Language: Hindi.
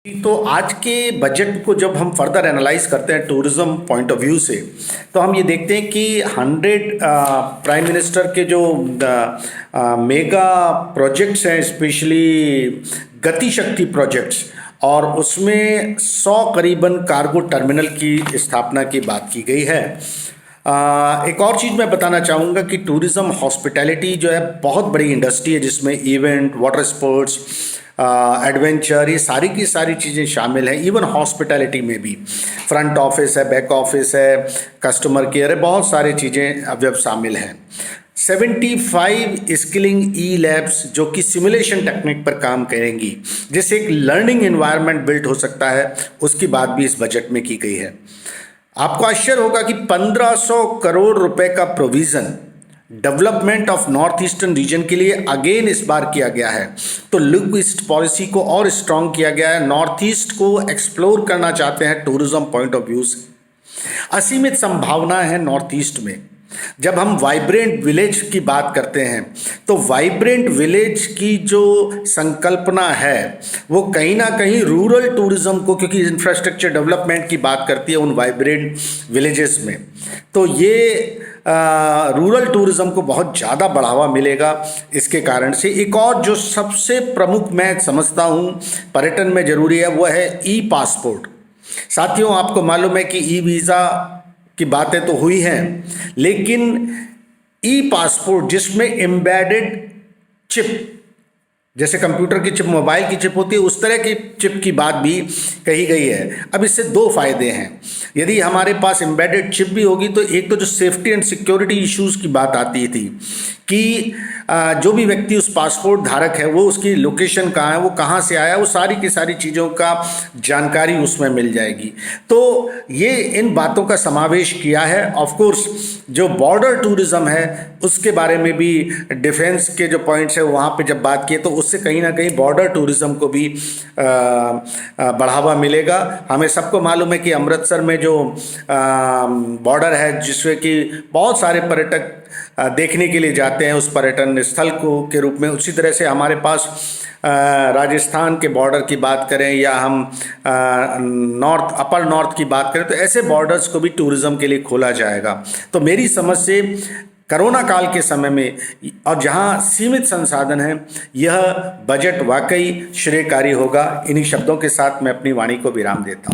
तो आज के बजट को जब हम फर्दर एनालाइज करते हैं टूरिज्म पॉइंट ऑफ व्यू से, तो हम ये देखते हैं कि 100 प्राइम मिनिस्टर के जो मेगा प्रोजेक्ट्स हैं, स्पेशली गति शक्ति प्रोजेक्ट्स, और उसमें 100 करीबन कार्गो टर्मिनल की स्थापना की बात की गई है। एक और चीज़ मैं बताना चाहूँगा कि टूरिज़्म हॉस्पिटैलिटी जो है बहुत बड़ी इंडस्ट्री है, जिसमें इवेंट, वाटर स्पोर्ट्स, एडवेंचर, ये सारी की सारी चीज़ें शामिल हैं। इवन हॉस्पिटैलिटी में भी फ्रंट ऑफिस है, बैक ऑफिस है, कस्टमर केयर है, बहुत सारी चीज़ें अब शामिल हैं। 75 स्किलिंग ई लैब्स जो कि सिमुलेशन टेक्निक पर काम करेंगी, जिससे एक लर्निंग एनवायरनमेंट बिल्ड हो सकता है, उसकी बात भी इस बजट में की गई है। आपको आश्चर्य होगा कि 1500 करोड़ रुपए का provision development of north eastern region के लिए अगेन इस बार किया गया है। तो लुक ईस्ट पॉलिसी को और स्ट्रॉन्ग किया गया है। नॉर्थ ईस्ट को एक्सप्लोर करना चाहते हैं टूरिज्म पॉइंट ऑफ व्यू से। असीमित संभावना है नॉर्थ ईस्ट में। जब हम वाइब्रेंट विलेज की बात करते हैं, तो वाइब्रेंट विलेज की जो संकल्पना है वो कहीं ना कहीं रूरल टूरिज्म को, क्योंकि इंफ्रास्ट्रक्चर डेवलपमेंट की बात करती है उन वाइब्रेंट विलेजेस में, तो ये रूरल टूरिज्म को बहुत ज़्यादा बढ़ावा मिलेगा इसके कारण से। एक और जो सबसे प्रमुख मैं समझता हूँ पर्यटन में ज़रूरी है, वो है ई पासपोर्ट। साथियों, आपको मालूम है कि ई वीज़ा की बातें तो हुई हैं, लेकिन ई पासपोर्ट जिसमें एम्बेडेड चिप, जैसे कंप्यूटर की चिप, मोबाइल की चिप होती है, उस तरह की चिप की बात भी कही गई है। अब इससे दो फायदे हैं। यदि हमारे पास एम्बेडेड चिप भी होगी, तो एक तो जो सेफ्टी एंड सिक्योरिटी इश्यूज की बात आती थी कि जो भी व्यक्ति उस पासपोर्ट धारक है, वो उसकी लोकेशन कहाँ है, वो कहाँ से आया, वो सारी की सारी चीज़ों का जानकारी उसमें मिल जाएगी। तो ये इन बातों का समावेश किया है। ऑफ कोर्स जो बॉर्डर टूरिज्म है उसके बारे में भी, डिफेंस के जो पॉइंट्स है वहाँ पे जब बात की, तो उससे कहीं ना कहीं बॉर्डर टूरिज्म को भी बढ़ावा मिलेगा। हमें सबको मालूम है कि अमृतसर में जो बॉर्डर है, जिसमें कि बहुत सारे पर्यटक देखने के लिए जाते हैं उस पर्यटन स्थल को के रूप में, उसी तरह से हमारे पास राजस्थान के बॉर्डर की बात करें या हम नॉर्थ, अपर नॉर्थ की बात करें, तो ऐसे बॉर्डर्स को भी टूरिज़्म के लिए खोला जाएगा। तो मेरी समझ से कोरोना काल के समय में और जहां सीमित संसाधन हैं, यह बजट वाकई श्रेयकारी होगा। इन्हीं शब्दों के साथ मैं अपनी वाणी को विराम देता हूं।